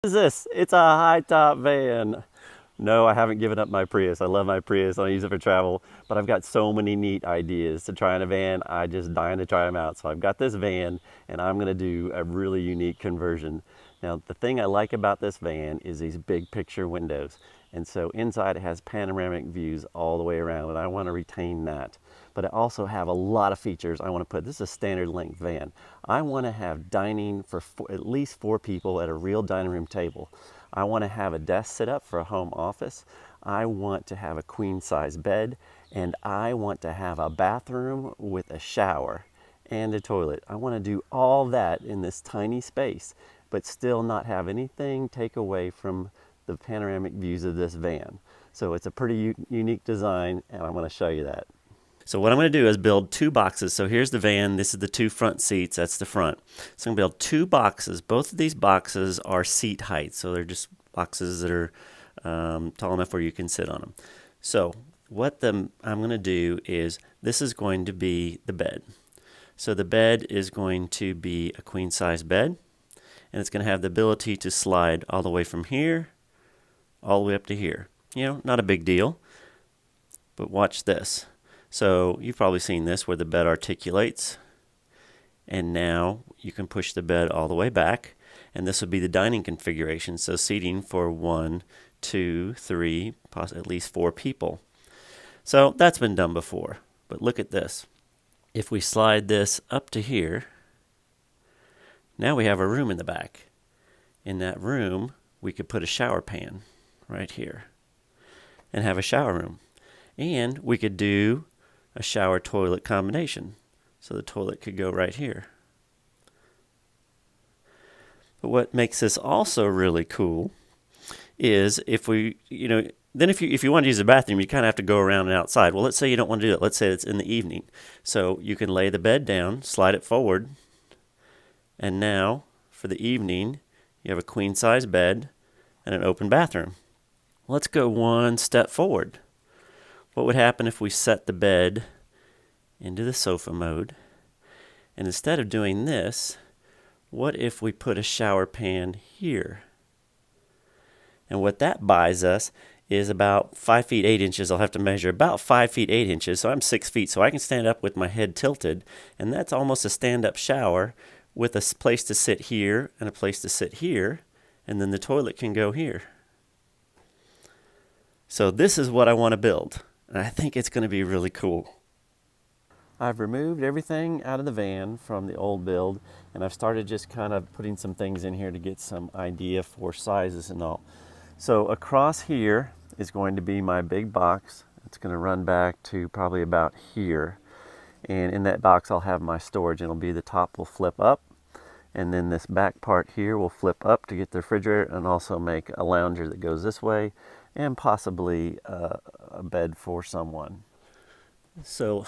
Is this? It's a high top van. No, I haven't given up my Prius. I love my Prius. I use it for travel, but I've got so many neat ideas to try in a van. I just dying to try them out. So I've got this van and I'm going to do a really unique conversion. Now, the thing I like about this van is these big picture windows. And so inside it has panoramic views all the way around and I want to retain that. But I also have a lot of features I want to put. This is a standard length van. I want to have dining for at least 4 people at a real dining room table. I want to have a desk set up for a home office. I want to have a queen size bed, and I want to have a bathroom with a shower and a toilet. I want to do all that in this tiny space, but still not have anything take away from the panoramic views of this van. So it's a pretty unique design, and I'm going to show you that. So what I'm going to do is build 2 boxes. So here's the van. This is the 2 front seats. That's the front. So I'm going to build 2 boxes. Both of these boxes are seat height. So they're just boxes that are tall enough where you can sit on them. So what I'm going to do is this is going to be the bed. So the bed is going to be a queen size bed. And it's going to have the ability to slide all the way from here all the way up to here. You know, not a big deal. But watch this. So you've probably seen this where the bed articulates, and now you can push the bed all the way back, and this would be the dining configuration. So seating for 1, 2, 3, at least 4 people. So that's been done before, but look at this. If we slide this up to here, now we have a room in the back. In that room, we could put a shower pan right here and have a shower room. And we could do a shower toilet combination. So the toilet could go right here. But what makes this also really cool is if we, then if you want to use the bathroom, you kind of have to go around and outside. Well, let's say you don't want to do that. Let's say it's in the evening. So you can lay the bed down, slide it forward, and now for the evening, you have a queen size bed and an open bathroom. Let's go one step forward. What would happen if we set the bed into the sofa mode? And instead of doing this, what if we put a shower pan here? And what that buys us is about 5 feet 8 inches. I'll have to measure about 5 feet 8 inches. So I'm 6 feet, so I can stand up with my head tilted. And that's almost a stand-up shower with a place to sit here and a place to sit here. And then the toilet can go here. So this is what I want to build. And I think it's going to be really cool. I've removed everything out of the van from the old build, and I've started just kind of putting some things in here to get some idea for sizes and all. So across here is going to be my big box. It's going to run back to probably about here. And in that box I'll have my storage. It'll be the top will flip up, and then this back part here will flip up to get the refrigerator and also make a lounger that goes this way, and possibly a bed for someone. So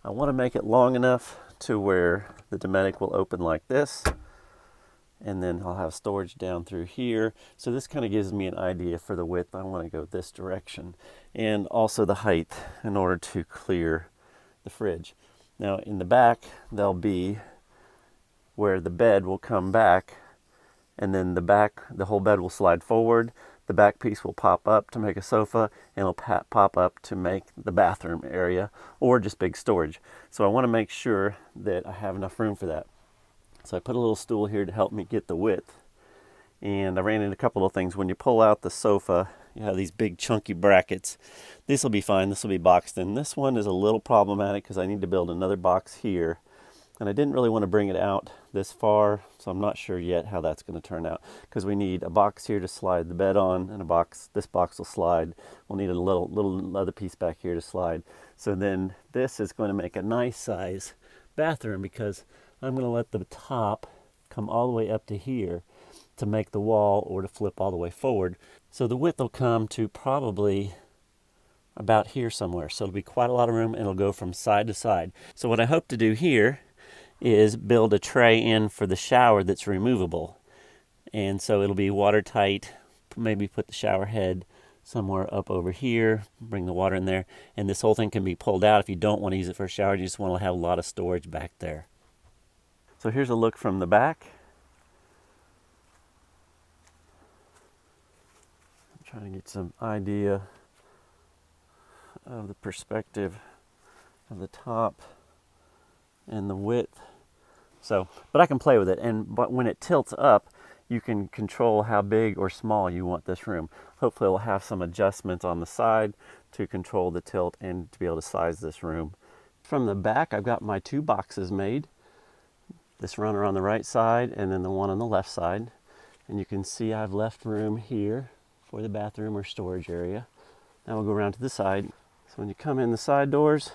I want to make it long enough to where the Dometic will open like this, and then I'll have storage down through here. So this kind of gives me an idea for the width. I want to go this direction, and also the height in order to clear the fridge. Now in the back there'll be where the bed will come back, and then the whole bed will slide forward. The back piece will pop up to make a sofa, and it'll pop up to make the bathroom area or just big storage. So I want to make sure that I have enough room for that. So I put a little stool here to help me get the width. And I ran into a couple of things. When you pull out the sofa, you have these big chunky brackets. This will be fine. This will be boxed in. This one is a little problematic because I need to build another box here. And I didn't really want to bring it out this far, so I'm not sure yet how that's going to turn out, because we need a box here to slide the bed on, and this box will slide. We'll need a little other piece back here to slide. So then this is going to make a nice size bathroom, because I'm going to let the top come all the way up to here to make the wall or to flip all the way forward. So the width will come to probably about here somewhere. So it'll be quite a lot of room, and it'll go from side to side. So what I hope to do here is build a tray in for the shower that's removable. And so it'll be watertight. Maybe put the shower head somewhere up over here, bring the water in there, and this whole thing can be pulled out if you don't want to use it for a shower. You just want to have a lot of storage back there. So here's a look from the back. Trying to get some idea of the perspective of the top and the width. So, but I can play with it, but when it tilts up, you can control how big or small you want this room. Hopefully it'll have some adjustments on the side to control the tilt and to be able to size this room. From the back, I've got my 2 boxes made. This runner on the right side and then the one on the left side. And you can see I've left room here for the bathroom or storage area. Now we'll go around to the side. So when you come in the side doors,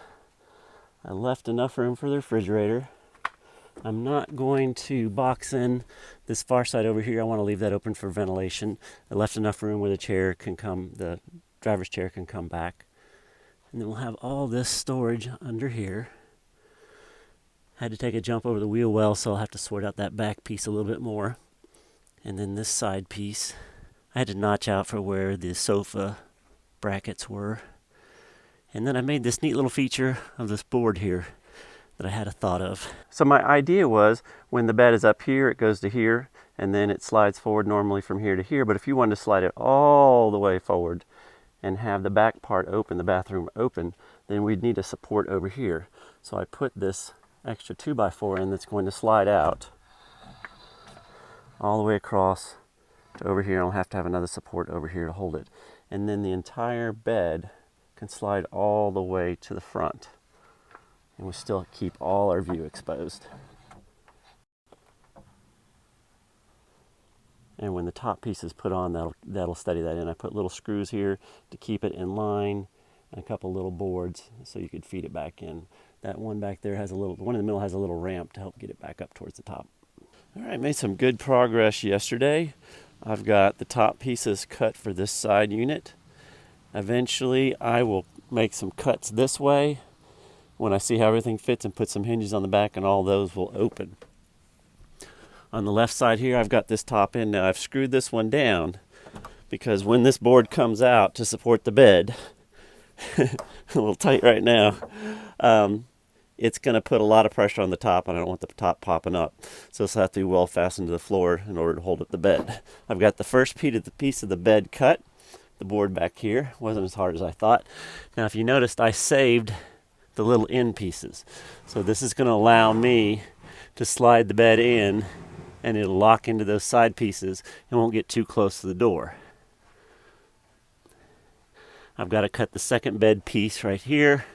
I left enough room for the refrigerator. I'm not going to box in this far side over here. I want to leave that open for ventilation. I left enough room where the driver's chair can come back. And then we'll have all this storage under here. Had to take a jump over the wheel well, so I'll have to sort out that back piece a little bit more. And then this side piece, I had to notch out for where the sofa brackets were. And then I made this neat little feature of this board here that I had a thought of. So my idea was when the bed is up here, it goes to here, and then it slides forward normally from here to here. But if you wanted to slide it all the way forward and have the back part open, the bathroom open, then we'd need a support over here. So I put this extra 2x4 in that's going to slide out all the way across to over here. I'll have to have another support over here to hold it. And then the entire bed can slide all the way to the front. And we still keep all our view exposed. And when the top piece is put on, that'll steady that in. I put little screws here to keep it in line, and a couple little boards so you could feed it back in. That one back there has the one in the middle has a little ramp to help get it back up towards the top. All right, made some good progress yesterday. I've got the top pieces cut for this side unit. Eventually, I will make some cuts this way when I see how everything fits and put some hinges on the back, and all those will open. On the left side here, I've got this top in. Now I've screwed this one down because when this board comes out to support the bed, a little tight right now, it's going to put a lot of pressure on the top, and I don't want the top popping up. So this will have to be well fastened to the floor in order to hold up the bed. I've got the first piece of the bed cut. The board back here wasn't as hard as I thought. Now if you noticed, I saved the little end pieces. So this is going to allow me to slide the bed in, and it'll lock into those side pieces and won't get too close to the door. I've got to cut the second bed piece right here,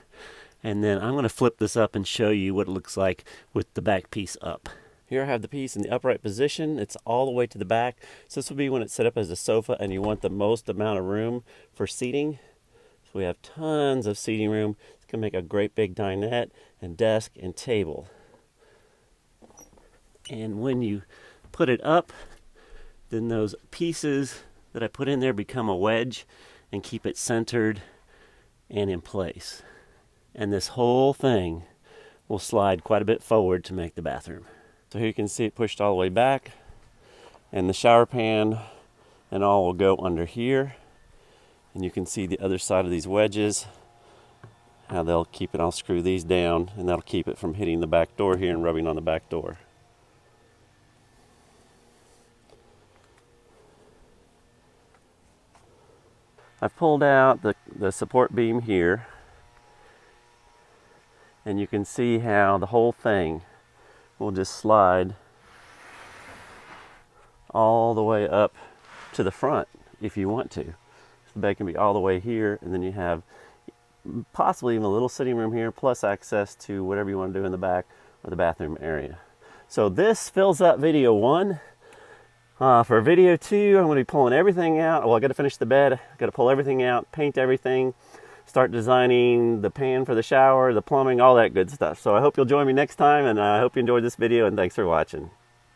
and then I'm going to flip this up and show you what it looks like with the back piece up. Here I have the piece in the upright position. It's all the way to the back. So this will be when it's set up as a sofa and you want the most amount of room for seating. So we have tons of seating room. It's going to make a great big dinette and desk and table. And when you put it up, then those pieces that I put in there become a wedge and keep it centered and in place. And this whole thing will slide quite a bit forward to make the bathroom. So here you can see it pushed all the way back, and the shower pan and all will go under here. And you can see the other side of these wedges, how they'll keep it. I'll screw these down, and that'll keep it from hitting the back door here and rubbing on the back door. I've pulled out the support beam here, and you can see how the whole thing will just slide all the way up to the front if you want to. So the bed can be all the way here, and then you have possibly even a little sitting room here, plus access to whatever you want to do in the back or the bathroom area. So this fills up video 1. For video 2, I'm going to be pulling everything out. Well, I got to finish the bed. I got to pull everything out, paint everything, start designing the pan for the shower, the plumbing, all that good stuff. So I hope you'll join me next time, and I hope you enjoyed this video, and thanks for watching.